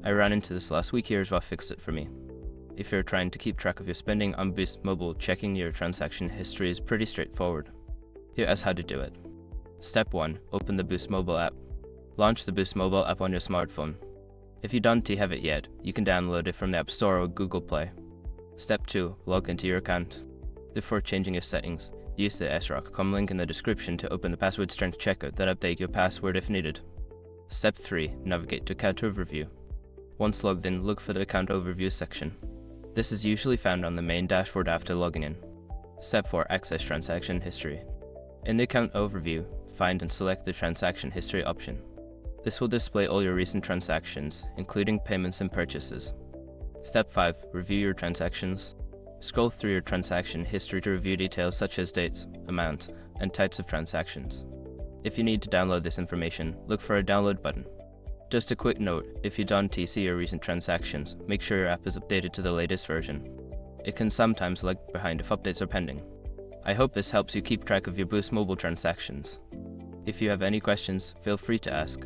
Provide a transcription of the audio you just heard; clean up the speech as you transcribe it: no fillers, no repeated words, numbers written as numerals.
I ran into this last week. Here's what fixed it for me. If you're trying to keep track of your spending on Boost Mobile, checking your transaction history is pretty straightforward. Here's how to do it. Step 1. Open the Boost Mobile app. Launch the Boost Mobile app on your smartphone. If you don't have it yet, you can download it from the App Store or Google Play. Step 2. Log into your account. Before changing your settings, use the srock.com link in the description to open the password strength checker that update your password if needed. Step 3. Navigate to Account Overview. Once logged in, look for the Account Overview section. This is usually found on the main dashboard after logging in. Step 4. Access Transaction History. In the Account Overview, find and select the Transaction History option. This will display all your recent transactions, including payments and purchases. Step 5. Review your transactions. Scroll through your transaction history to review details such as dates, amount, and types of transactions. If you need to download this information, look for a download button. Just a quick note, if you don't see your recent transactions, make sure your app is updated to the latest version. It can sometimes lag behind if updates are pending. I hope this helps you keep track of your Boost Mobile transactions. If you have any questions, feel free to ask.